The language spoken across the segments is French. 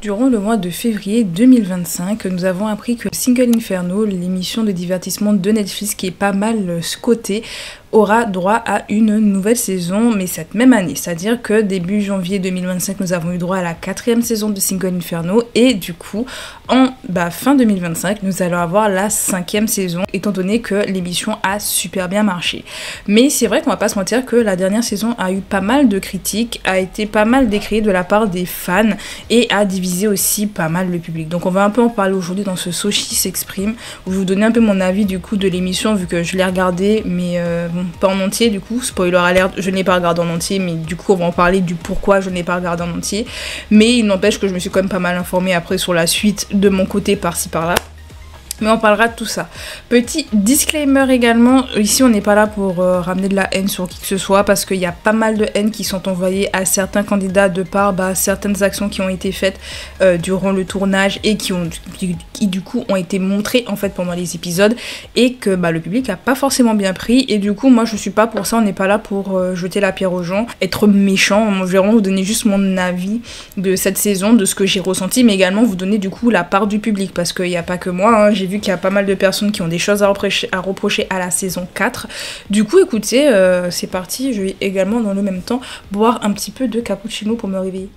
Durant le mois de février 2025, nous avons appris que Single Inferno, l'émission de divertissement de Netflix qui est pas mal cotée, aura droit à une nouvelle saison, mais cette même année. C'est-à-dire que début janvier 2025, nous avons eu droit à la 4e saison de Single Inferno et du coup, en fin 2025, nous allons avoir la 5e saison, étant donné que l'émission a super bien marché. Mais c'est vrai qu'on va pas se mentir que la dernière saison a eu pas mal de critiques, a été pas mal décriée de la part des fans et a divisé aussi pas mal le public. Donc on va un peu en parler aujourd'hui dans ce Soshi s'exprime, où je vais vous donner un peu mon avis du coup de l'émission, vu que je l'ai regardée, mais pas en entier du coup, spoiler alert, je ne l'ai pas regardé en entier, mais du coup on va en parler du pourquoi je ne l'ai pas regardé en entier. Mais il n'empêche que je me suis quand même pas mal informée après sur la suite de mon côté par-ci par-là. Mais on parlera de tout ça. Petit disclaimer également, ici on n'est pas là pour ramener de la haine sur qui que ce soit, parce qu'il y a pas mal de haine qui sont envoyées à certains candidats de par certaines actions qui ont été faites durant le tournage et qui du coup ont été montrées en fait pendant les épisodes, et que le public a pas forcément bien pris, et du coup moi je suis pas pour ça, on n'est pas là pour jeter la pierre aux gens, être méchant. Je vais vraiment vous donner juste mon avis de cette saison, de ce que j'ai ressenti, mais également vous donner du coup la part du public, parce qu'il n'y a pas que moi, hein, j'ai vu qu'il y a pas mal de personnes qui ont des choses à reprocher à la saison 4. Du coup, écoutez, c'est parti. Je vais également dans le même temps boire un petit peu de cappuccino pour me réveiller.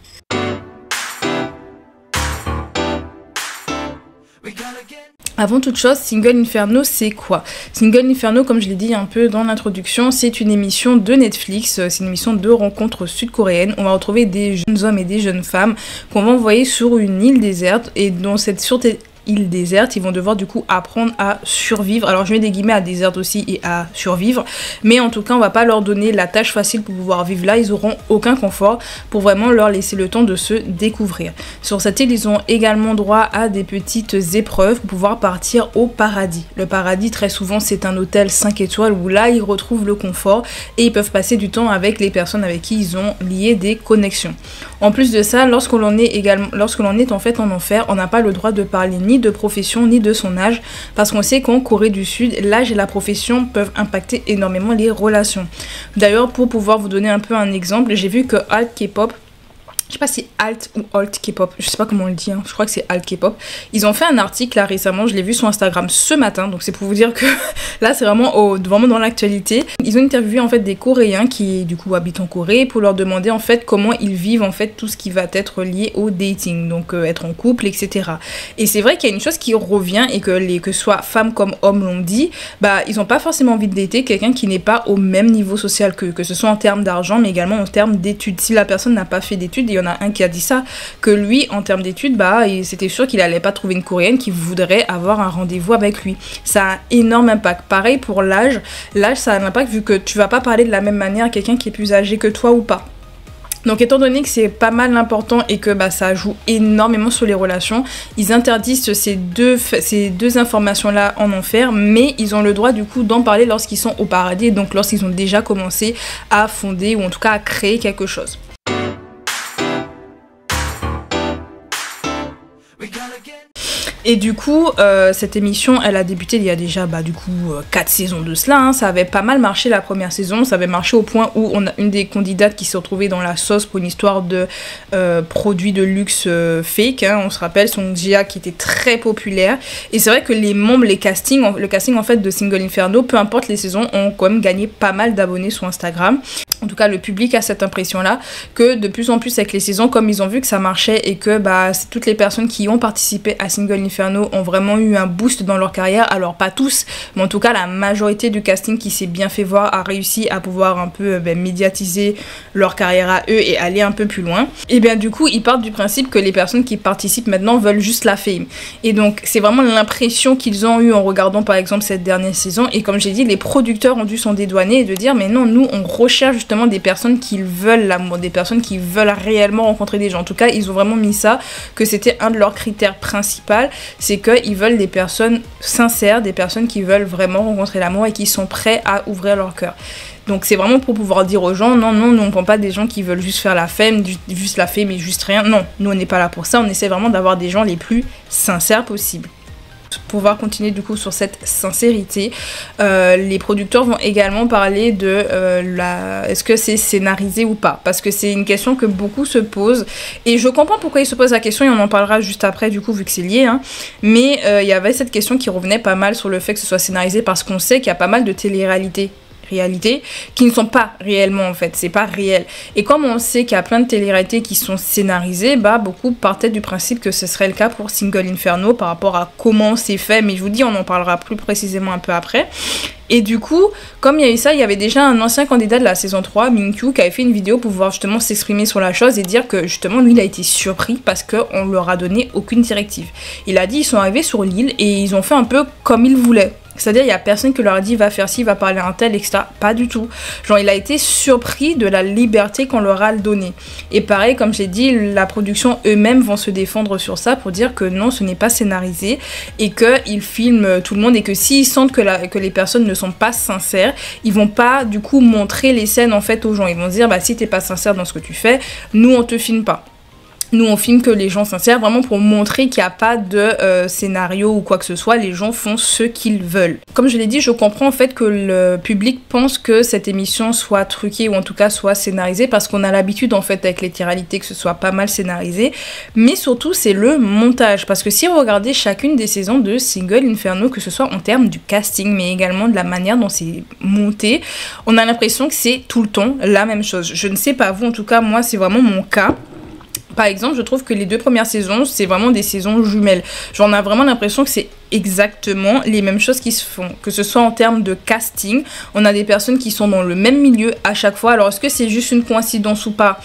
Avant toute chose, Single Inferno, c'est quoi? Single Inferno, comme je l'ai dit un peu dans l'introduction, c'est une émission de Netflix, c'est une émission de rencontres sud-coréennes. On va retrouver des jeunes hommes et des jeunes femmes qu'on va envoyer sur une île déserte, et dans cette île déserte, ils vont devoir du coup apprendre à survivre. Alors je mets des guillemets à déserte aussi et à survivre, mais en tout cas on va pas leur donner la tâche facile pour pouvoir vivre là, ils auront aucun confort, pour vraiment leur laisser le temps de se découvrir. Sur cette île, ils ont également droit à des petites épreuves pour pouvoir partir au paradis. Le paradis, très souvent, c'est un hôtel 5 étoiles où là ils retrouvent le confort et ils peuvent passer du temps avec les personnes avec qui ils ont lié des connexions. En plus de ça, lorsque l'on est en fait en enfer, on n'a pas le droit de parler ni de profession ni de son âge, parce qu'on sait qu'en Corée du Sud, l'âge et la profession peuvent impacter énormément les relations. D'ailleurs, pour pouvoir vous donner un peu un exemple, j'ai vu que Alt K-pop, je sais pas si Alt ou Alt K-pop, je sais pas comment on le dit, hein. Je crois que c'est Alt K-pop. Ils ont fait un article là récemment, je l'ai vu sur Instagram ce matin, donc c'est pour vous dire que là c'est vraiment dans l'actualité. Ils ont interviewé en fait des Coréens qui du coup habitent en Corée pour leur demander en fait comment ils vivent en fait tout ce qui va être lié au dating, donc être en couple, etc. Et c'est vrai qu'il y a une chose qui revient et que soit femmes comme hommes l'ont dit, ils ont pas forcément envie de dater quelqu'un qui n'est pas au même niveau social que ce soit en termes d'argent, mais également en termes d'études. Si la personne n'a pas fait d'études, il y en a un qui a dit ça, que lui en termes d'études, c'était sûr qu'il allait pas trouver une Coréenne qui voudrait avoir un rendez-vous avec lui. Ça a un énorme impact. Pareil pour l'âge, ça a un impact vu que tu vas pas parler de la même manière à quelqu'un qui est plus âgé que toi ou pas. Donc étant donné que c'est pas mal important et que ça joue énormément sur les relations, ils interdisent ces deux informations là en enfer, mais ils ont le droit du coup d'en parler lorsqu'ils sont au paradis, donc lorsqu'ils ont déjà commencé à fonder ou en tout cas à créer quelque chose. Et du coup, cette émission, elle a débuté il y a déjà 4 saisons de cela, hein. Ça avait pas mal marché la première saison, ça avait marché au point où on a une des candidates qui s'est retrouvée dans la sauce pour une histoire de produits de luxe fake, hein. On se rappelle Song Ji-ha qui était très populaire, et c'est vrai que le casting en fait de Single Inferno, peu importe les saisons, ont quand même gagné pas mal d'abonnés sur Instagram. En tout cas, le public a cette impression-là que de plus en plus avec les saisons, comme ils ont vu que ça marchait et que toutes les personnes qui ont participé à Single Inferno ont vraiment eu un boost dans leur carrière. Alors pas tous, mais en tout cas la majorité du casting qui s'est bien fait voir a réussi à pouvoir un peu médiatiser leur carrière à eux et aller un peu plus loin. Et bien du coup, ils partent du principe que les personnes qui participent maintenant veulent juste la fame. Et donc c'est vraiment l'impression qu'ils ont eu en regardant par exemple cette dernière saison. Et comme j'ai dit, les producteurs ont dû s'en dédouaner et de dire mais non, nous on recherche justement des personnes qui veulent l'amour, des personnes qui veulent réellement rencontrer des gens. En tout cas, ils ont vraiment mis ça, que c'était un de leurs critères principaux, c'est qu'ils veulent des personnes sincères, des personnes qui veulent vraiment rencontrer l'amour et qui sont prêts à ouvrir leur cœur. Donc c'est vraiment pour pouvoir dire aux gens, non, nous on prend pas des gens qui veulent juste faire la fame, juste la fame et juste rien. Non, nous on n'est pas là pour ça, on essaie vraiment d'avoir des gens les plus sincères possibles. pouvoir continuer du coup sur cette sincérité. Les producteurs vont également parler de est-ce que c'est scénarisé ou pas, parce que c'est une question que beaucoup se posent et je comprends pourquoi ils se posent la question et on en parlera juste après du coup vu que c'est lié, hein. Mais il y avait cette question qui revenait pas mal sur le fait que ce soit scénarisé parce qu'on sait qu'il y a pas mal de télé-réalités qui ne sont pas réellement en fait, c'est pas réel. Et comme on sait qu'il y a plein de télé-réalités qui sont scénarisées, beaucoup partaient du principe que ce serait le cas pour Single Inferno par rapport à comment c'est fait, mais je vous dis on en parlera plus précisément un peu après. Et du coup, comme il y a eu ça, il y avait déjà un ancien candidat de la saison 3, Minkyu, qui avait fait une vidéo pour pouvoir justement s'exprimer sur la chose et dire que justement lui il a été surpris parce qu'on leur a donné aucune directive. Il a dit ils sont arrivés sur l'île et ils ont fait un peu comme ils voulaient. C'est-à-dire, il n'y a personne qui leur a dit va faire ci, va parler à un tel, etc. Pas du tout. Genre, il a été surpris de la liberté qu'on leur a donnée. Et pareil, comme j'ai dit, la production eux-mêmes vont se défendre sur ça pour dire que non, ce n'est pas scénarisé et qu'ils filment tout le monde et que s'ils sentent que les personnes ne sont pas sincères, ils vont pas du coup montrer les scènes en fait aux gens. Ils vont se dire, si t'es pas sincère dans ce que tu fais, nous on te filme pas. Nous, on filme que les gens sincères, vraiment pour montrer qu'il n'y a pas de scénario ou quoi que ce soit. Les gens font ce qu'ils veulent. Comme je l'ai dit, je comprends en fait que le public pense que cette émission soit truquée ou en tout cas soit scénarisée parce qu'on a l'habitude en fait avec les télé-réalités que ce soit pas mal scénarisé. Mais surtout, c'est le montage. Parce que si vous regardez chacune des saisons de Single Inferno, que ce soit en termes du casting, mais également de la manière dont c'est monté, on a l'impression que c'est tout le temps la même chose. Je ne sais pas vous, en tout cas, moi, c'est vraiment mon cas. Par exemple, je trouve que les 2 premières saisons, c'est vraiment des saisons jumelles. J'en ai vraiment l'impression que c'est exactement les mêmes choses qui se font. Que ce soit en termes de casting, on a des personnes qui sont dans le même milieu à chaque fois. Alors, est-ce que c'est juste une coïncidence ou pas ?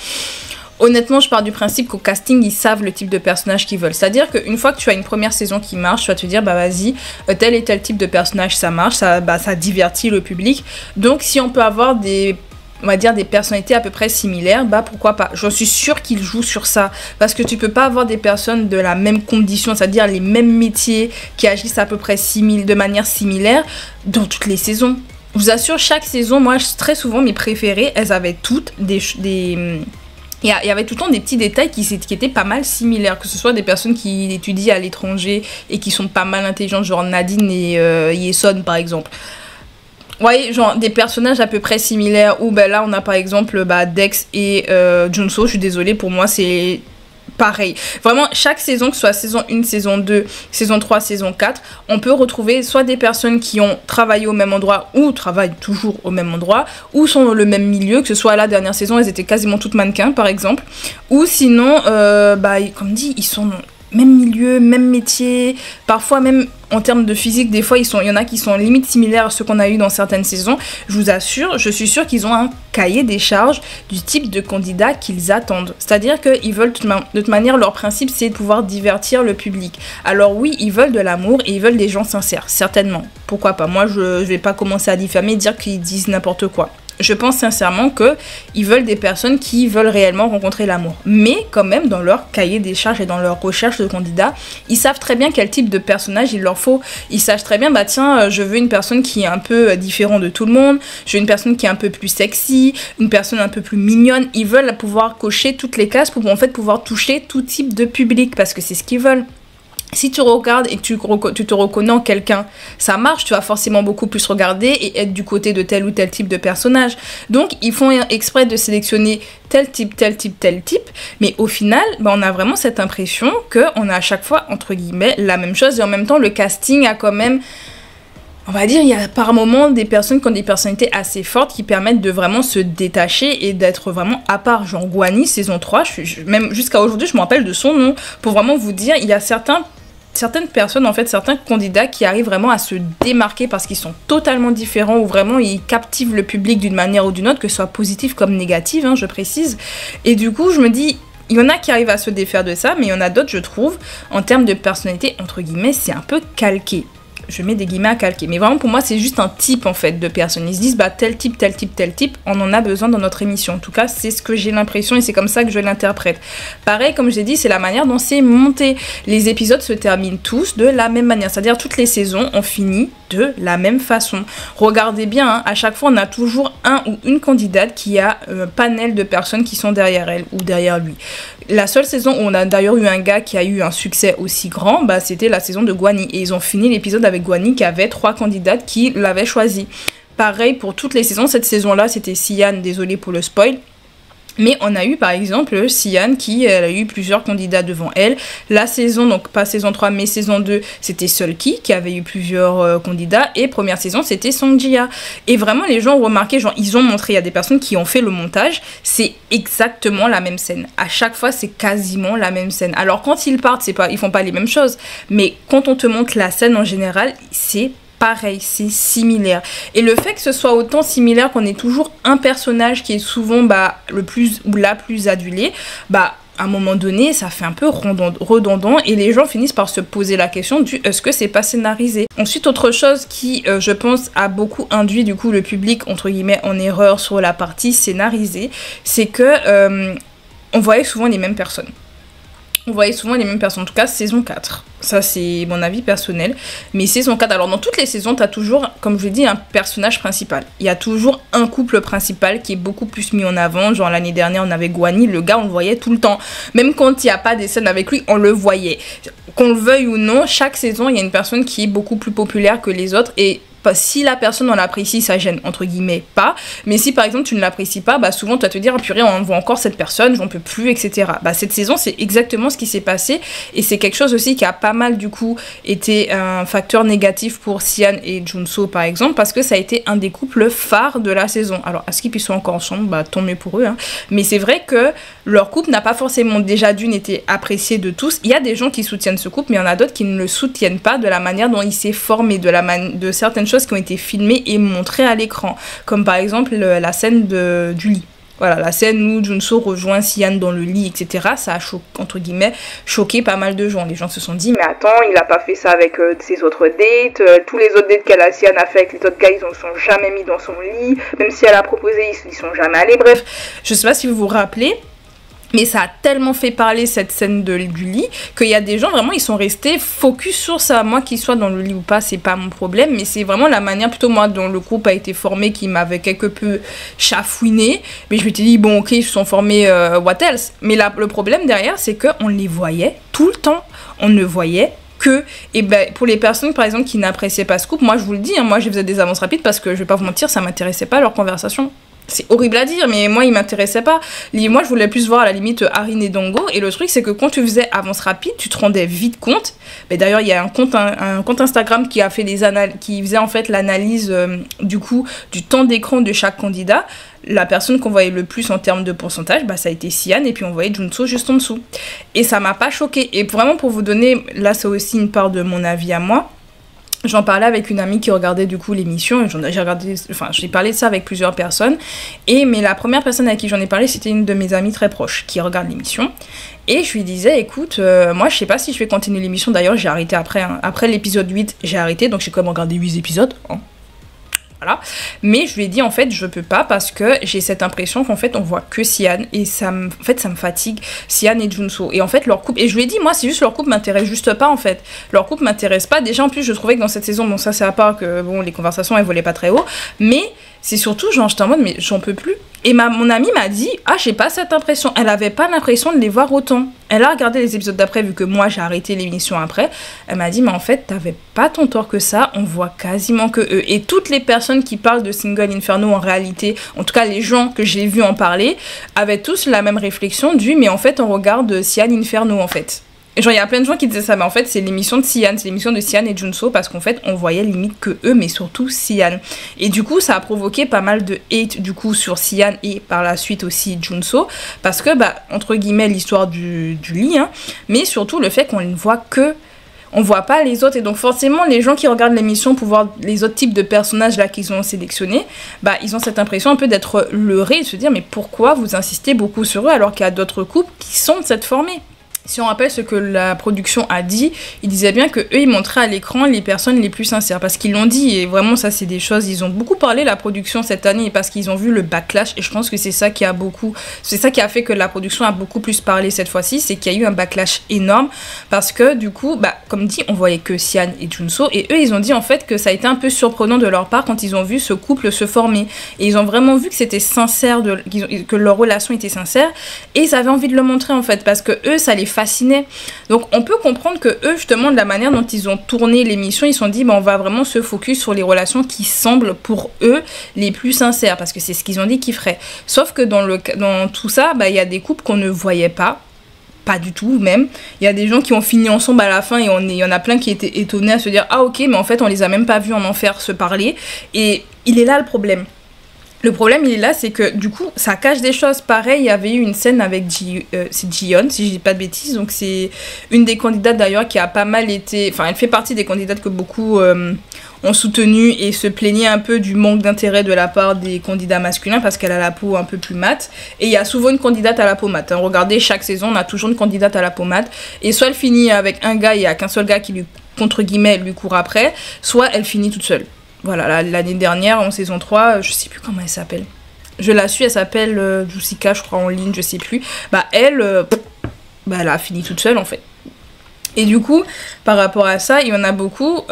Honnêtement, je pars du principe qu'au casting, ils savent le type de personnage qu'ils veulent. C'est-à-dire qu'une fois que tu as une première saison qui marche, tu vas te dire, vas-y, tel et tel type de personnage, ça marche, ça divertit le public. Donc, si on peut avoir des personnalités à peu près similaires, pourquoi pas. J'en suis sûre qu'ils jouent sur ça, parce que tu peux pas avoir des personnes de la même condition, c'est-à-dire les mêmes métiers qui agissent à peu près de manière similaire dans toutes les saisons. Je vous assure, chaque saison, moi, très souvent, mes préférées, elles avaient toutes il y avait tout le temps des petits détails qui étaient pas mal similaires, que ce soit des personnes qui étudient à l'étranger et qui sont pas mal intelligentes, genre Nadine et Yeson par exemple. Vous voyez, genre des personnages à peu près similaires, où là on a par exemple Dex et Junso, je suis désolée, pour moi c'est pareil. Vraiment, chaque saison, que ce soit saison 1, saison 2, saison 3, saison 4, on peut retrouver soit des personnes qui ont travaillé au même endroit ou travaillent toujours au même endroit, ou sont dans le même milieu, que ce soit la dernière saison, elles étaient quasiment toutes mannequins par exemple, ou sinon, comme dit, ils sont même milieu, même métier, parfois même en termes de physique, des fois il y en a qui sont limite similaires à ceux qu'on a eu dans certaines saisons. Je vous assure, je suis sûre qu'ils ont un cahier des charges du type de candidat qu'ils attendent. C'est-à-dire qu'ils veulent, de toute manière, leur principe c'est de pouvoir divertir le public. Alors oui, ils veulent de l'amour et ils veulent des gens sincères, certainement. Pourquoi pas? Moi je vais pas commencer à diffamer et dire qu'ils disent n'importe quoi. Je pense sincèrement qu'ils veulent des personnes qui veulent réellement rencontrer l'amour. Mais quand même, dans leur cahier des charges et dans leur recherche de candidats, ils savent très bien quel type de personnage il leur faut. Ils savent très bien, tiens, je veux une personne qui est un peu différente de tout le monde, je veux une personne qui est un peu plus sexy, une personne un peu plus mignonne. Ils veulent pouvoir cocher toutes les cases pour en fait pouvoir toucher tout type de public, parce que c'est ce qu'ils veulent. Si tu regardes et que tu te reconnais en quelqu'un, ça marche, tu vas forcément beaucoup plus regarder et être du côté de tel ou tel type de personnage. Donc, ils font exprès de sélectionner tel type, mais au final, on a vraiment cette impression qu'on a à chaque fois, entre guillemets, la même chose. Et en même temps, le casting a quand même... On va dire, il y a par moments des personnes qui ont des personnalités assez fortes qui permettent de vraiment se détacher et d'être vraiment à part. Genre Guani, saison 3, même jusqu'à aujourd'hui, je me rappelle de son nom. Pour vraiment vous dire, il y a certaines personnes, en fait, certains candidats qui arrivent vraiment à se démarquer parce qu'ils sont totalement différents ou vraiment ils captivent le public d'une manière ou d'une autre, que ce soit positive comme négative, je précise. Et du coup, je me dis... Il y en a qui arrivent à se défaire de ça, mais il y en a d'autres, je trouve, en termes de personnalité, entre guillemets, c'est un peu calqué. Je mets des guillemets à calquer. Mais vraiment, pour moi, c'est juste un type, en fait, de personne. Ils se disent, tel type, on en a besoin dans notre émission. En tout cas, c'est ce que j'ai l'impression et c'est comme ça que je l'interprète. Pareil, comme j'ai dit, c'est la manière dont c'est monté. Les épisodes se terminent tous de la même manière. C'est-à-dire, toutes les saisons, on finit de la même façon. Regardez bien, à chaque fois, on a toujours un ou une candidate qui a un panel de personnes qui sont derrière elle ou derrière lui. La seule saison où on a d'ailleurs eu un gars qui a eu un succès aussi grand, bah, c'était la saison de Guani. Et ils ont fini l'épisode avec Guani qui avait 3 candidates qui l'avaient choisi. Pareil pour toutes les saisons. Cette saison-là, c'était Sian, désolé pour le spoil. Mais on a eu par exemple Sian qui a eu plusieurs candidats devant elle. La saison, donc pas saison 3 mais saison 2, c'était Seulki qui avait eu plusieurs candidats. Et première saison, c'était Songjia. Et vraiment les gens ont remarqué, genre ils ont montré, il y a des personnes qui ont fait le montage, c'est exactement la même scène. À chaque fois, c'est quasiment la même scène. Alors quand ils partent, ils font pas les mêmes choses. Mais quand on te montre la scène en général, c'est pareil, c'est similaire. Et le fait que ce soit autant similaire, qu'on ait toujours un personnage qui est souvent le plus ou la plus adulée, à un moment donné, ça fait un peu redondant et les gens finissent par se poser la question du est-ce que c'est pas scénarisé. Ensuite, autre chose qui, je pense, a beaucoup induit du coup le public, entre guillemets, en erreur sur la partie scénarisée, c'est que on voyait souvent les mêmes personnes. On voyait souvent les mêmes personnes, en tout cas saison 4. Ça, c'est mon avis personnel. Mais saison 4, alors dans toutes les saisons, t'as toujours, comme je l'ai dit, un personnage principal. Il y a toujours un couple principal qui est beaucoup plus mis en avant. Genre l'année dernière, on avait Guani, le gars, on le voyait tout le temps. Même quand il n'y a pas des scènes avec lui, on le voyait. Qu'on le veuille ou non, chaque saison, il y a une personne qui est beaucoup plus populaire que les autres. Et si la personne on l'apprécie, ça gêne entre guillemets pas, mais si par exemple tu ne l'apprécies pas, souvent tu vas te dire, purée, on voit encore cette personne, j'en peux plus, etc. Cette saison, c'est exactement ce qui s'est passé, et c'est quelque chose aussi qui a pas mal du coup été un facteur négatif pour Sian et Junso par exemple, parce que ça a été un des couples phares de la saison. Alors à ce qu'ils soient encore ensemble, tant mieux pour eux, hein. Mais c'est vrai que leur couple n'a pas forcément déjà d'une été apprécié de tous. Il y a des gens qui soutiennent ce couple, mais il y en a d'autres qui ne le soutiennent pas de la manière dont il s'est formé, de certaines choses qui ont été filmées et montrées à l'écran, comme par exemple la scène du lit. Voilà, la scène où Junso rejoint Sian dans le lit, etc. Ça a entre guillemets choqué pas mal de gens. Les gens se sont dit, mais attends, il a pas fait ça avec ses autres dates, tous les autres dates Sian a fait avec les autres gars, ils ne sont jamais mis dans son lit, même si elle a proposé, ils sont jamais allés. Bref, je sais pas si vous vous rappelez, mais ça a tellement fait parler cette scène du lit qu'il y a des gens vraiment, ils sont restés focus sur ça. Moi, qu'ils soient dans le lit ou pas, c'est pas mon problème, mais c'est vraiment la manière plutôt moi dont le groupe a été formé qui m'avait quelque peu chafouiné. Mais je me suis dit, bon ok, ils se sont formés, what else. Mais le problème derrière, c'est qu'on les voyait tout le temps. On ne voyait que, et pour les personnes par exemple qui n'appréciaient pas ce couple, moi je vous le dis, hein, moi je faisais des avances rapides parce que je vais pas vous mentir, ça m'intéressait pas leur conversation. C'est horrible à dire, mais moi, il m'intéressait pas. Moi, je voulais plus voir à la limite Arin et Dango. Et le truc, c'est que quand tu faisais avance rapide, tu te rendais vite compte. D'ailleurs, il y a un compte Instagram qui a fait qui faisait en fait l'analyse du coup du temps d'écran de chaque candidat. La personne qu'on voyait le plus en termes de pourcentage, ça a été Sian, et puis on voyait Junso juste en dessous. Et ça m'a pas choqué. Et vraiment, pour vous donner, là, c'est aussi une part de mon avis à moi. J'en parlais avec une amie qui regardait du coup l'émission, et j'ai parlé de ça avec plusieurs personnes, mais la première personne avec qui j'en ai parlé, c'était une de mes amies très proches qui regarde l'émission, et je lui disais, écoute, moi je sais pas si je vais continuer l'émission, d'ailleurs j'ai arrêté après l'épisode 8, j'ai arrêté, donc j'ai quand même regardé 8 épisodes, hein. Voilà. Mais je lui ai dit en fait je peux pas parce que j'ai cette impression qu'en fait on voit que Sian et ça me fatigue, Sian et Junso, et en fait leur couple, et je lui ai dit moi c'est juste leur couple m'intéresse juste pas en fait, leur couple m'intéresse pas. Déjà en plus je trouvais que dans cette saison, bon ça c'est à part que bon les conversations elles volaient pas très haut, mais c'est surtout genre j'étais en mode mais j'en peux plus. Et mon amie m'a dit, j'ai pas cette impression. Elle avait pas l'impression de les voir autant. Elle a regardé les épisodes d'après, vu que moi j'ai arrêté l'émission après. Elle m'a dit, mais en fait, t'avais pas tant tort que ça. On voit quasiment que eux. Et toutes les personnes qui parlent de Single Inferno en réalité, en tout cas les gens que j'ai vus en parler, avaient tous la même réflexion mais en fait, on regarde Sian Inferno en fait. Genre, il y a plein de gens qui disaient ça, mais en fait, c'est l'émission de Sian, c'est l'émission de Sian et Junso, parce qu'en fait, on voyait limite que eux, mais surtout Sian. Et du coup, ça a provoqué pas mal de hate, du coup, sur Sian et par la suite aussi Junso, parce que, entre guillemets, l'histoire du lit, hein, mais surtout le fait qu'on ne voit que... On voit pas les autres, et donc forcément les gens qui regardent l'émission pour voir les autres types de personnages là qu'ils ont sélectionnés, ils ont cette impression un peu d'être leurrés et de se dire mais pourquoi vous insistez beaucoup sur eux alors qu'il y a d'autres couples qui sont de cette formée. Si on rappelle ce que la production a dit, ils disaient bien que eux ils montraient à l'écran les personnes les plus sincères parce qu'ils l'ont dit et vraiment ça c'est des choses, ils ont beaucoup parlé la production cette année parce qu'ils ont vu le backlash et je pense que c'est ça qui a fait que la production a beaucoup plus parlé cette fois-ci, c'est qu'il y a eu un backlash énorme parce que du coup, comme dit, on voyait que Sian et Junso et eux ils ont dit en fait que ça a été un peu surprenant de leur part quand ils ont vu ce couple se former et ils ont vraiment vu que c'était sincère, que leur relation était sincère et ils avaient envie de le montrer en fait parce que eux ça les fascinait. Donc on peut comprendre que eux justement de la manière dont ils ont tourné l'émission, ils se sont dit on va vraiment se focus sur les relations qui semblent pour eux les plus sincères parce que c'est ce qu'ils ont dit qu'ils feraient. Sauf que dans tout ça, il y a des couples qu'on ne voyait pas du tout même. Il y a des gens qui ont fini ensemble à la fin et il y en a plein qui étaient étonnés à se dire ah ok mais en fait on les a même pas vus en enfer se parler et il est là le problème. Le problème, il est là, c'est que du coup, ça cache des choses. Pareil, il y avait eu une scène avec c'est Jiyeon, si je dis pas de bêtises. Donc, c'est une des candidates d'ailleurs qui a pas mal été. Enfin, elle fait partie des candidates que beaucoup ont soutenues et se plaignaient un peu du manque d'intérêt de la part des candidats masculins parce qu'elle a la peau un peu plus mate. Et il y a souvent une candidate à la peau mate. Regardez, chaque saison, on a toujours une candidate à la peau mate. Et soit elle finit avec un gars, il n'y a qu'un seul gars qui lui, contre guillemets, lui court après, soit elle finit toute seule. Voilà, l'année dernière, en saison 3, je sais plus comment elle s'appelle. Je la suis, elle s'appelle Jessica, je crois, en ligne, je sais plus. Elle a fini toute seule, en fait. Et du coup, par rapport à ça, il y en a beaucoup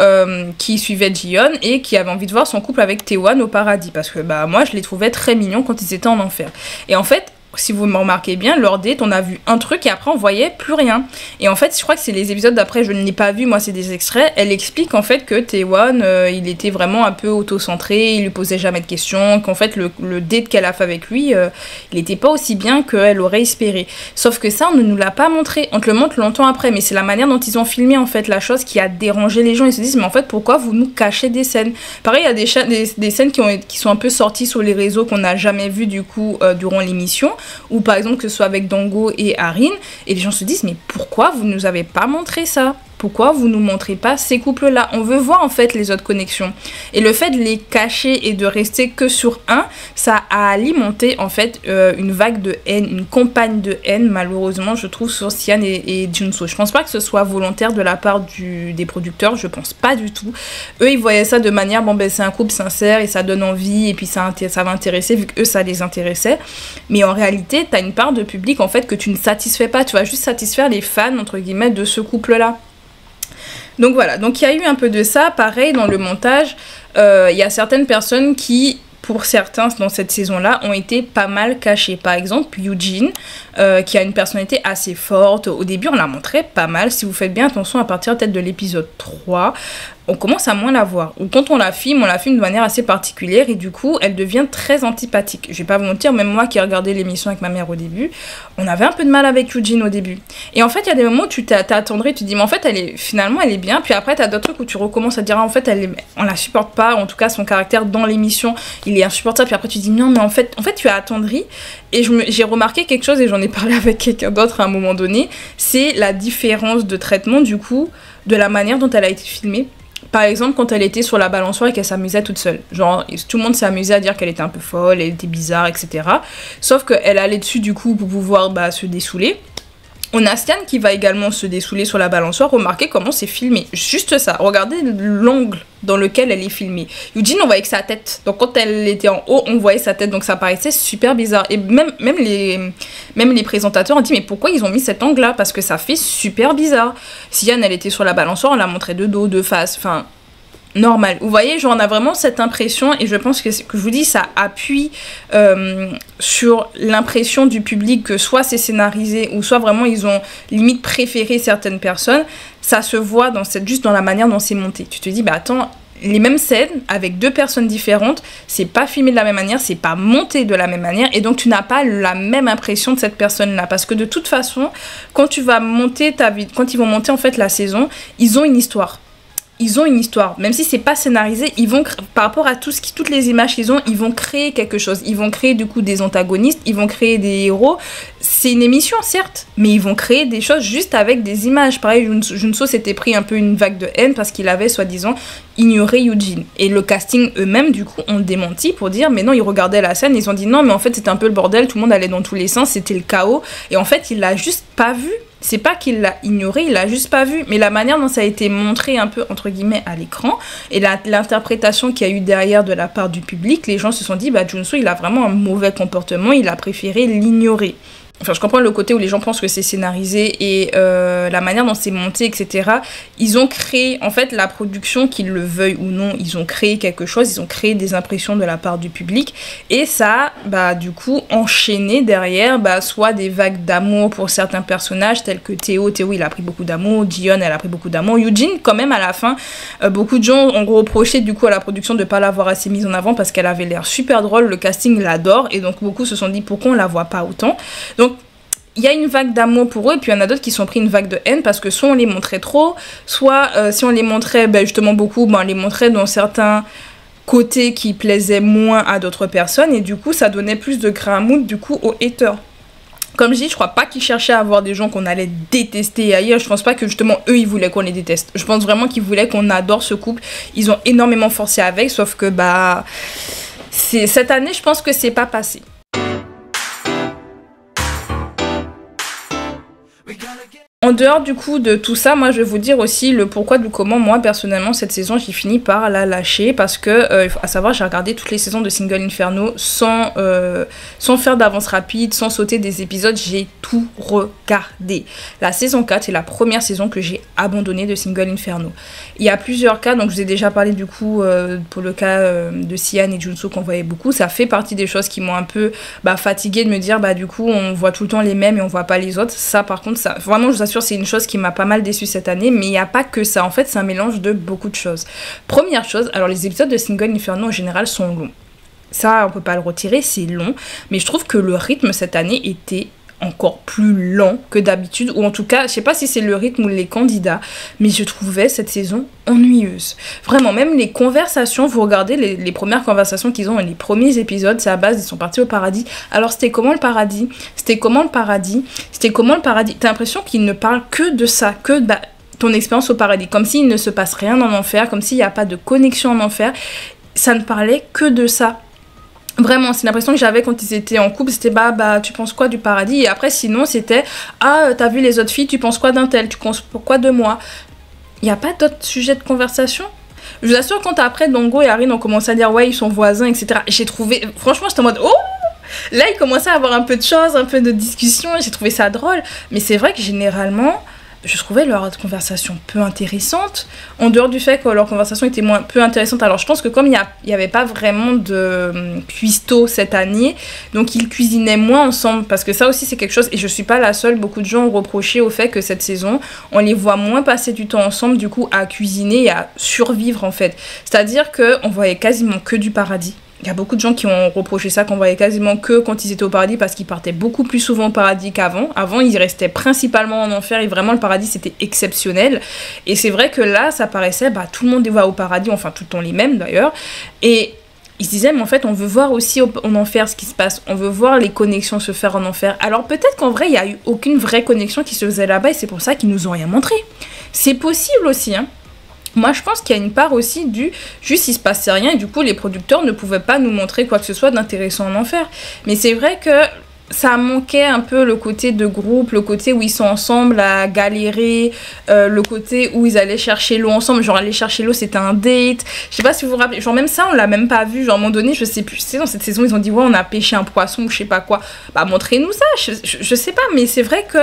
qui suivaient Jiyeon et qui avaient envie de voir son couple avec Taewon au paradis. Parce que moi, je les trouvais très mignons quand ils étaient en enfer. Et en fait, si vous me remarquez bien, leur date, on a vu un truc et après on voyait plus rien. Et en fait, je crois que c'est les épisodes d'après, je ne l'ai pas vu, moi c'est des extraits. Elle explique en fait que Taewon, il était vraiment un peu auto-centré, il lui posait jamais de questions, qu'en fait le date qu'elle a fait avec lui, il n'était pas aussi bien qu'elle aurait espéré. Sauf que ça, on ne nous l'a pas montré, on te le montre longtemps après, mais c'est la manière dont ils ont filmé en fait la chose qui a dérangé les gens. Ils se disent, mais en fait, pourquoi vous nous cachez des scènes? Pareil, il y a des scènes qui sont un peu sorties sur les réseaux qu'on n'a jamais vues du coup durant l'émission. Ou par exemple que ce soit avec Dango et Arin, et les gens se disent mais pourquoi vous nous avez pas montré ça? Pourquoi vous nous montrez pas ces couples-là? On veut voir en fait les autres connexions. Et le fait de les cacher et de rester que sur un, ça a alimenté en fait une vague de haine, une campagne de haine malheureusement je trouve sur Sian et Junso. Je pense pas que ce soit volontaire de la part des producteurs, je pense pas du tout. Eux ils voyaient ça de manière c'est un couple sincère et ça donne envie et puis ça va intéresser vu que eux ça les intéressait. Mais en réalité t'as une part de public en fait que tu ne satisfais pas, tu vas juste satisfaire les fans entre guillemets de ce couple-là. Donc voilà, donc il y a eu un peu de ça, pareil dans le montage, il y a certaines personnes qui, pour certains dans cette saison-là, ont été pas mal cachées. Par exemple, Eugene, qui a une personnalité assez forte, au début on la montrait pas mal, si vous faites bien attention à partir peut-être de l'épisode 3, on commence à moins la voir. Ou quand on la filme de manière assez particulière et du coup, elle devient très antipathique. Je vais pas vous mentir, même moi qui ai regardé l'émission avec ma mère au début, on avait un peu de mal avec Eugene au début. Et en fait, il y a des moments où tu t'attendrais, tu te dis, mais en fait, finalement, elle est bien. Puis après, tu as d'autres trucs où tu recommences à dire, en fait, on la supporte pas. En tout cas, son caractère dans l'émission, il est insupportable. Puis après, tu te dis, non, mais en fait, tu as attendri. Et j'ai remarqué quelque chose, et j'en ai parlé avec quelqu'un d'autre à un moment donné, c'est la différence de traitement, du coup, de la manière dont elle a été filmée. Par exemple, quand elle était sur la balançoire et qu'elle s'amusait toute seule. Genre, tout le monde s'est amusé à dire qu'elle était un peu folle, elle était bizarre, etc. Sauf qu'elle allait dessus, du coup, pour pouvoir se dessouler. On a Sian qui va également se dessouler sur la balançoire. Remarquez comment c'est filmé. Juste ça. Regardez l'angle dans lequel elle est filmée. Eugene, on voyait que sa tête. Donc quand elle était en haut, on voyait sa tête. Donc ça paraissait super bizarre. Et même les présentateurs ont dit mais pourquoi ils ont mis cet angle-là? Parce que ça fait super bizarre. Sian, elle était sur la balançoire, on la montrait de dos, de face. Enfin, normal. Vous voyez, genre on a vraiment cette impression et je pense que je vous dis, ça appuie sur l'impression du public que soit c'est scénarisé ou soit vraiment ils ont limite préféré certaines personnes. Ça se voit juste dans la manière dont c'est monté. Tu te dis, bah attends, les mêmes scènes avec deux personnes différentes, c'est pas filmé de la même manière, c'est pas monté de la même manière et donc tu n'as pas la même impression de cette personne-là parce que de toute façon, quand ils vont monter en fait la saison, ils ont une histoire. Ils ont une histoire, même si c'est pas scénarisé, ils vont par rapport à toutes les images qu'ils ont, ils vont créer quelque chose. Ils vont créer du coup des antagonistes, ils vont créer des héros. C'est une émission certes, mais ils vont créer des choses juste avec des images. Pareil, Junso s'était pris un peu une vague de haine parce qu'il avait soi-disant ignoré Eugene. Et le casting eux-mêmes du coup ont démenti pour dire mais non, ils regardaient la scène, ils ont dit non mais en fait c'était un peu le bordel, tout le monde allait dans tous les sens, c'était le chaos. Et en fait il l'a juste pas vu. C'est pas qu'il l'a ignoré, il l'a juste pas vu. Mais la manière dont ça a été montré un peu, entre guillemets, à l'écran, et l'interprétation qu'il y a eu derrière de la part du public, les gens se sont dit, bah Junso, il a vraiment un mauvais comportement, il a préféré l'ignorer. Enfin, je comprends le côté où les gens pensent que c'est scénarisé et la manière dont c'est monté, etc. Ils ont créé, en fait, la production, qu'ils le veuillent ou non, ils ont créé quelque chose, ils ont créé des impressions de la part du public. Et ça, bah, du coup, enchaîné derrière, bah, soit des vagues d'amour pour certains personnages, tels que Théo. Théo, il a pris beaucoup d'amour. Jiyeon, elle a pris beaucoup d'amour. Eugene, quand même, à la fin, beaucoup de gens ont reproché, du coup, à la production de ne pas l'avoir assez mise en avant parce qu'elle avait l'air super drôle. Le casting l'adore. Et donc, beaucoup se sont dit, pourquoi on la voit pas autant? Donc, il y a une vague d'amour pour eux, et puis il y en a d'autres qui sont pris une vague de haine parce que soit on les montrait trop, soit si on les montrait justement beaucoup, on les montrait dans certains côtés qui plaisaient moins à d'autres personnes, et du coup ça donnait plus de grain à moudre du coup aux haters. Comme je dis, je crois pas qu'ils cherchaient à avoir des gens qu'on allait détester ailleurs. Je pense pas que justement eux ils voulaient qu'on les déteste. Je pense vraiment qu'ils voulaient qu'on adore ce couple. Ils ont énormément forcé avec, sauf que cette année je pense que c'est pas passé. En dehors du coup de tout ça, moi je vais vous dire aussi le pourquoi du comment. Moi personnellement cette saison j'ai fini par la lâcher parce que à savoir j'ai regardé toutes les saisons de Single Inferno sans faire d'avance rapide, sans sauter des épisodes, j'ai tout regardé. La saison 4 est la première saison que j'ai abandonnée de Single Inferno. Il y a plusieurs cas, donc je vous ai déjà parlé du coup pour le cas de Sian et Junso qu'on voyait beaucoup. Ça fait partie des choses qui m'ont un peu fatiguée de me dire du coup on voit tout le temps les mêmes et on voit pas les autres. Ça par contre, ça vraiment je vous assure c'est une chose qui m'a pas mal déçue cette année, mais il n'y a pas que ça, en fait c'est un mélange de beaucoup de choses. Première chose, alors les épisodes de Single Inferno en général sont longs. Ça on peut pas le retirer, c'est long, mais je trouve que le rythme cette année était encore plus lent que d'habitude, ou en tout cas je sais pas si c'est le rythme ou les candidats, mais je trouvais cette saison ennuyeuse. Vraiment, même les conversations, vous regardez les premières conversations qu'ils ont dans les premiers épisodes, c'est à base, ils sont partis au paradis. Alors c'était comment le paradis? C'était comment le paradis? C'était comment le paradis? T'as l'impression qu'ils ne parlent que de ça, que ton expérience au paradis, comme s'il ne se passe rien en enfer, comme s'il n'y a pas de connexion en enfer. Ça ne parlait que de ça. Vraiment, c'est l'impression que j'avais quand ils étaient en couple, c'était tu penses quoi du paradis? Et après sinon c'était t'as vu les autres filles, tu penses quoi d'un tel, tu penses quoi de moi? Il n'y a pas d'autres sujets de conversation? Je vous assure, quand après Dongo et Arin ont commencé à dire ouais ils sont voisins etc, j'ai trouvé, franchement j'étais en mode oh, là ils commençaient à avoir un peu de choses, un peu de discussion, j'ai trouvé ça drôle. Mais c'est vrai que généralement je trouvais leur conversation peu intéressante, en dehors du fait que leur conversation était peu intéressante. Alors je pense que comme il n'y avait pas vraiment de cuistot cette année, donc ils cuisinaient moins ensemble, parce que ça aussi c'est quelque chose, et je suis pas la seule, beaucoup de gens ont reproché au fait que cette saison, on les voit moins passer du temps ensemble, du coup à cuisiner et à survivre en fait. C'est-à-dire qu'on voyait quasiment que du paradis. Il y a beaucoup de gens qui ont reproché ça, qu'on voyait quasiment que quand ils étaient au paradis, parce qu'ils partaient beaucoup plus souvent au paradis qu'avant. Avant, ils restaient principalement en enfer et vraiment le paradis c'était exceptionnel. Et c'est vrai que là, ça paraissait, tout le monde va au paradis, enfin tout le temps les mêmes d'ailleurs. Et ils se disaient, mais en fait, on veut voir aussi en enfer ce qui se passe. On veut voir les connexions se faire en enfer. Alors peut-être qu'en vrai, il n'y a eu aucune vraie connexion qui se faisait là-bas et c'est pour ça qu'ils nous ont rien montré. C'est possible aussi, hein. Moi, je pense qu'il y a une part aussi juste il se passait rien et du coup, les producteurs ne pouvaient pas nous montrer quoi que ce soit d'intéressant en enfer. Mais c'est vrai que ça manquait un peu le côté de groupe, le côté où ils sont ensemble à galérer, le côté où ils allaient chercher l'eau ensemble, genre aller chercher l'eau c'était un date, je sais pas si vous vous rappelez, genre même ça on l'a même pas vu, genre à un moment donné je sais plus, tu sais dans cette saison ils ont dit ouais on a pêché un poisson ou je sais pas quoi, montrez-nous ça, je sais pas, mais c'est vrai que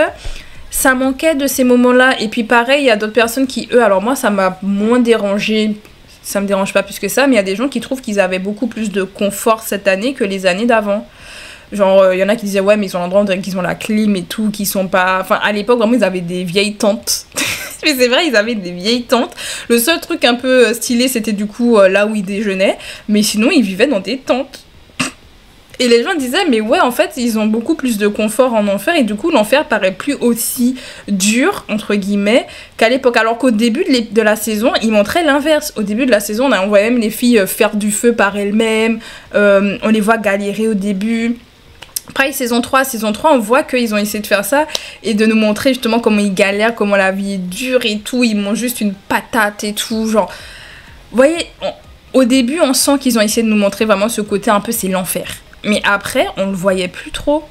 ça manquait de ces moments-là. Et puis pareil, il y a d'autres personnes qui, eux, alors moi ça m'a moins dérangé, ça me dérange pas plus que ça, mais il y a des gens qui trouvent qu'ils avaient beaucoup plus de confort cette année que les années d'avant. Genre, il y en a qui disaient ouais mais ils ont l'endroit, on dirait qu'ils ont la clim et tout, qu'ils sont pas... Enfin, à l'époque, vraiment, ils avaient des vieilles tantes. Mais c'est vrai, ils avaient des vieilles tantes. Le seul truc un peu stylé, c'était du coup là où ils déjeunaient. Mais sinon, ils vivaient dans des tentes. Et les gens disaient, mais ouais, en fait, ils ont beaucoup plus de confort en enfer, et du coup, l'enfer paraît plus aussi dur, entre guillemets, qu'à l'époque. Alors qu'au début de la saison, ils montraient l'inverse. Au début de la saison, on voyait même les filles faire du feu par elles-mêmes, on les voit galérer au début. Après, saison 3, on voit qu'ils ont essayé de faire ça et de nous montrer justement comment ils galèrent, comment la vie est dure et tout. Ils mangent juste une patate et tout, genre... Vous voyez, au début, on sent qu'ils ont essayé de nous montrer vraiment ce côté un peu, c'est l'enfer. Mais après, on le voyait plus trop.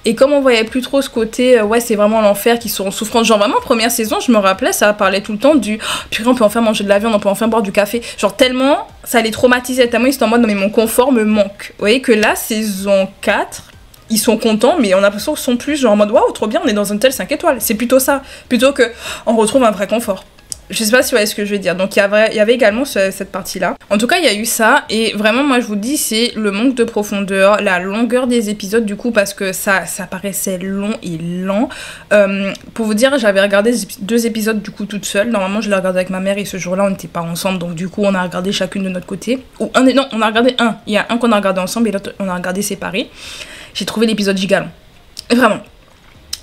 Et comme on voyait plus trop ce côté, ouais, c'est vraiment l'enfer, qui sont en souffrance. Genre, vraiment, première saison, je me rappelais, ça parlait tout le temps du purée, on peut enfin manger de la viande, on peut enfin boire du café. Genre, tellement, ça les traumatisait, tellement ils étaient en mode, non, mais mon confort me manque. Vous voyez que là, saison 4, ils sont contents, mais on a l'impression qu'ils sont plus genre en mode, waouh, trop bien, on est dans un hôtel 5 étoiles. C'est plutôt ça, plutôt que on retrouve un vrai confort. Je sais pas si vous voyez ce que je veux dire. Donc il y avait également cette partie-là. En tout cas, il y a eu ça. Et vraiment, moi, je vous dis, c'est le manque de profondeur, la longueur des épisodes, du coup, parce que ça paraissait long et lent. Pour vous dire, j'avais regardé 2 épisodes, du coup, toute seule. Normalement, je l'ai regardé avec ma mère et ce jour-là, on n'était pas ensemble. Donc, du coup, on a regardé chacune de notre côté. Non, on a regardé un. Il y a un qu'on a regardé ensemble et l'autre, on a regardé séparé. J'ai trouvé l'épisode giga long. Vraiment.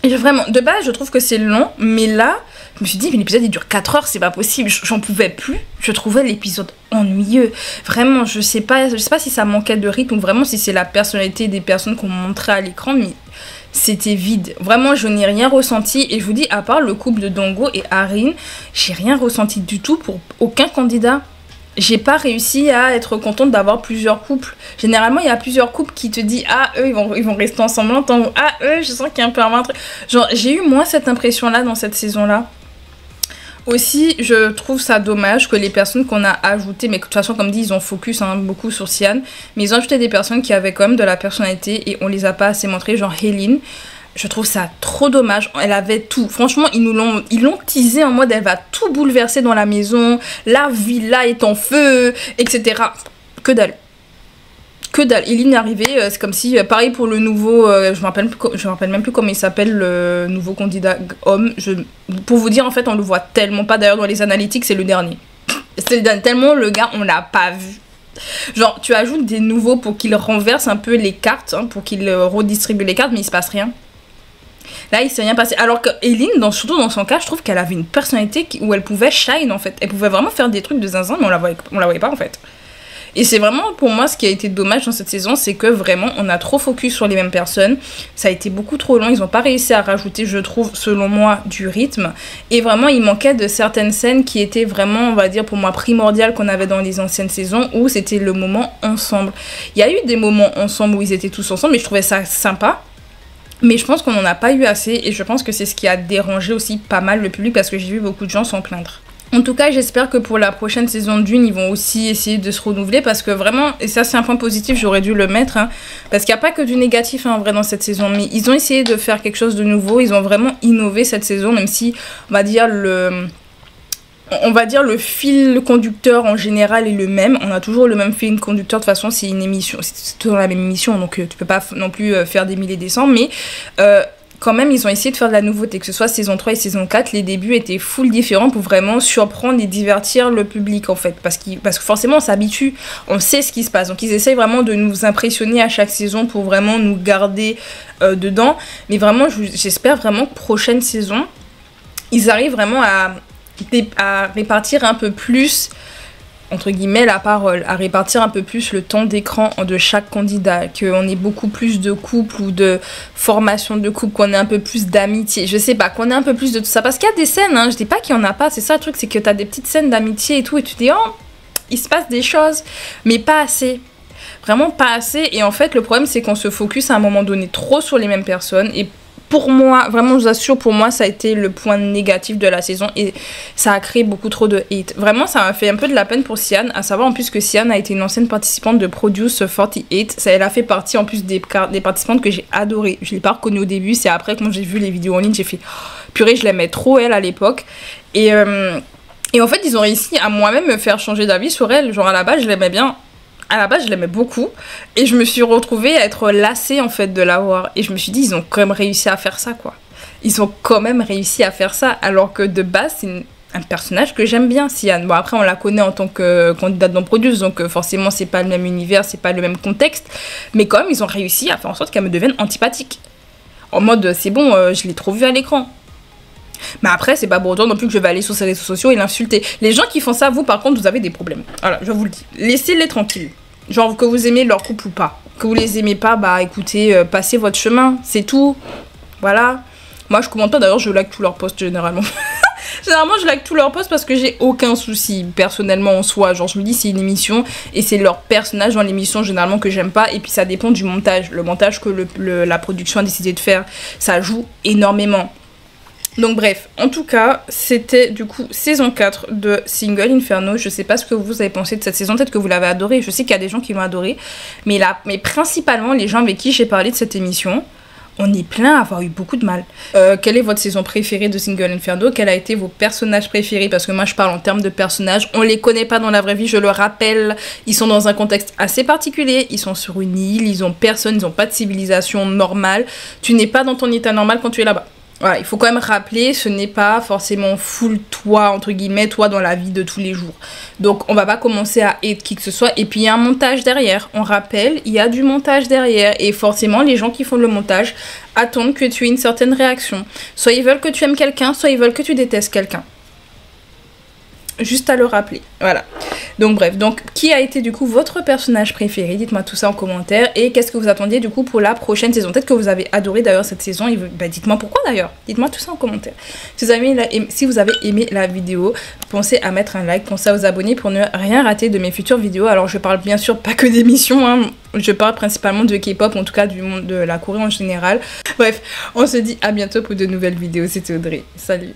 Et vraiment, de base, je trouve que c'est long, mais là, je me suis dit, mais l'épisode il dure 4 heures, c'est pas possible, j'en pouvais plus. Je trouvais l'épisode ennuyeux. Vraiment, je sais pas si ça manquait de rythme ou vraiment si c'est la personnalité des personnes qu'on montrait à l'écran, mais c'était vide. Vraiment, je n'ai rien ressenti. Et je vous dis, à part le couple de Dongo et Arin, j'ai rien ressenti du tout pour aucun candidat. J'ai pas réussi à être contente d'avoir plusieurs couples. Généralement, il y a plusieurs couples qui te disent ah, eux, ils vont rester ensemble longtemps. Ah, eux, je sens qu'il y a un peu un truc. Genre, j'ai eu moins cette impression-là dans cette saison-là. Aussi, je trouve ça dommage que les personnes qu'on a ajoutées, mais de toute façon, comme dit, ils ont focus beaucoup sur Sian, mais ils ont ajouté des personnes qui avaient quand même de la personnalité et on les a pas assez montrées, genre Helene. Je trouve ça trop dommage. Elle avait tout. Franchement, ils l'ont teasé en mode elle va tout bouleverser dans la maison. La villa est en feu, etc. Que dalle. Que dalle. Eileen est arrivée, c'est comme si, pareil pour le nouveau, je me rappelle même plus comment il s'appelle, le nouveau candidat homme. Pour vous dire, en fait, on le voit tellement pas. D'ailleurs, dans les analytics, c'est le dernier. C'est tellement le gars, on l'a pas vu. Genre, tu ajoutes des nouveaux pour qu'ils renversent un peu les cartes, hein, pour qu'ils redistribuent les cartes, mais il se passe rien. Là, il s'est rien passé. Alors que Eileen, surtout dans son cas, je trouve qu'elle avait une personnalité où elle pouvait shine en fait. Elle pouvait vraiment faire des trucs de zinzin, mais on la voyait pas en fait. Et c'est vraiment pour moi ce qui a été dommage dans cette saison, c'est que vraiment on a trop focus sur les mêmes personnes. Ça a été beaucoup trop long. Ils n'ont pas réussi à rajouter, je trouve, selon moi, du rythme. Et vraiment, il manquait de certaines scènes qui étaient vraiment, on va dire, pour moi, primordiales qu'on avait dans les anciennes saisons où c'était le moment ensemble. Il y a eu des moments ensemble où ils étaient tous ensemble, mais je trouvais ça sympa. Mais je pense qu'on n'en a pas eu assez et je pense que c'est ce qui a dérangé aussi pas mal le public parce que j'ai vu beaucoup de gens s'en plaindre. En tout cas, j'espère que pour la prochaine saison de Dune, ils vont aussi essayer de se renouveler parce que vraiment, et ça c'est un point positif, j'aurais dû le mettre, hein, parce qu'il n'y a pas que du négatif en vrai dans cette saison, mais ils ont essayé de faire quelque chose de nouveau, ils ont vraiment innové cette saison, même si, on va dire, le fil conducteur en général est le même. On a toujours le même fil conducteur. De toute façon, c'est une émission, c'est toujours la même émission, donc tu peux pas non plus faire des milliers et des cents. Mais quand même, ils ont essayé de faire de la nouveauté. Que ce soit saison 3 et saison 4, les débuts étaient full différents pour vraiment surprendre et divertir le public en fait. Parce que forcément, on s'habitue, on sait ce qui se passe. Donc ils essayent vraiment de nous impressionner à chaque saison pour vraiment nous garder dedans. Mais vraiment, j'espère vraiment que prochaine saison, ils arrivent vraiment à répartir un peu plus, entre guillemets, la parole, à répartir un peu plus le temps d'écran de chaque candidat, qu'on ait beaucoup plus de couples ou de formation de couple, qu'on ait un peu plus d'amitié, je sais pas, qu'on ait un peu plus de tout ça, parce qu'il y a des scènes, hein, je dis pas qu'il y en a pas, c'est ça le truc, c'est que t'as des petites scènes d'amitié et tout, et tu te dis, oh, il se passe des choses, mais pas assez. Vraiment pas assez, et en fait, le problème, c'est qu'on se focus à un moment donné trop sur les mêmes personnes, et pour moi, vraiment je vous assure, pour moi ça a été le point négatif de la saison et ça a créé beaucoup trop de hate. Vraiment ça m'a fait un peu de la peine pour Sian, à savoir en plus que Sian a été une ancienne participante de Produce 48. Elle a fait partie en plus des participantes que j'ai adorées. Je ne l'ai pas reconnue au début, c'est après quand j'ai vu les vidéos en ligne, j'ai fait purée, je l'aimais trop elle à l'époque. Et en fait ils ont réussi à moi-même me faire changer d'avis sur elle. Genre à la base je l'aimais bien. À la base, je l'aimais beaucoup et je me suis retrouvée à être lassée en fait de la voir. Et je me suis dit, ils ont quand même réussi à faire ça quoi. Ils ont quand même réussi à faire ça alors que de base, c'est un personnage que j'aime bien, Sian. Bon, après, on la connaît en tant que candidate dans Produce, donc forcément, c'est pas le même univers, c'est pas le même contexte. Mais quand même, ils ont réussi à faire en sorte qu'elle me devienne antipathique. En mode, c'est bon, je l'ai trop vue à l'écran. Mais après, c'est pas pour autant non plus que je vais aller sur ses réseaux sociaux et l'insulter. Les gens qui font ça, vous par contre, vous avez des problèmes. Voilà, je vous le dis. Laissez-les tranquilles. Genre que vous aimez leur couple ou pas. Que vous les aimez pas, bah écoutez, passez votre chemin, c'est tout. Voilà. Moi, je commente pas, d'ailleurs, je like tous leurs posts généralement. Généralement, je like tous leurs posts parce que j'ai aucun souci, personnellement, en soi. Genre, je me dis, c'est une émission et c'est leur personnage dans l'émission, généralement, que j'aime pas. Et puis, ça dépend du montage. Le montage que la production a décidé de faire, ça joue énormément. Donc bref, en tout cas, c'était du coup saison 4 de Single Inferno. Je sais pas ce que vous avez pensé de cette saison, peut-être que vous l'avez adorée. Je sais qu'il y a des gens qui l'ont adorée, mais principalement les gens avec qui j'ai parlé de cette émission, on est plein à avoir eu beaucoup de mal. Quelle est votre saison préférée de Single Inferno? Quels a été vos personnages préférés? Parce que moi je parle en termes de personnages, on les connaît pas dans la vraie vie, je le rappelle. Ils sont dans un contexte assez particulier, ils sont sur une île, ils ont personne, ils ont pas de civilisation normale. Tu n'es pas dans ton état normal quand tu es là-bas. Voilà, il faut quand même rappeler, ce n'est pas forcément full toi, entre guillemets, toi dans la vie de tous les jours. Donc on va pas commencer à hate qui que ce soit. Et puis il y a un montage derrière. On rappelle, il y a du montage derrière. Et forcément, les gens qui font le montage attendent que tu aies une certaine réaction. Soit ils veulent que tu aimes quelqu'un, soit ils veulent que tu détestes quelqu'un. Juste à le rappeler, voilà. Donc bref, donc qui a été du coup votre personnage préféré? Dites-moi tout ça en commentaire. Et qu'est-ce que vous attendiez du coup pour la prochaine saison? Peut-être que vous avez adoré d'ailleurs cette saison. Et bah, dites-moi pourquoi d'ailleurs. Dites-moi tout ça en commentaire. Si vous avez aimé la vidéo, pensez à mettre un like, pensez à vous abonner pour ne rien rater de mes futures vidéos. Alors je parle bien sûr pas que d'émissions, hein. Je parle principalement de K-pop, en tout cas du monde de la Corée en général. Bref, on se dit à bientôt pour de nouvelles vidéos. C'était Audrey. Salut.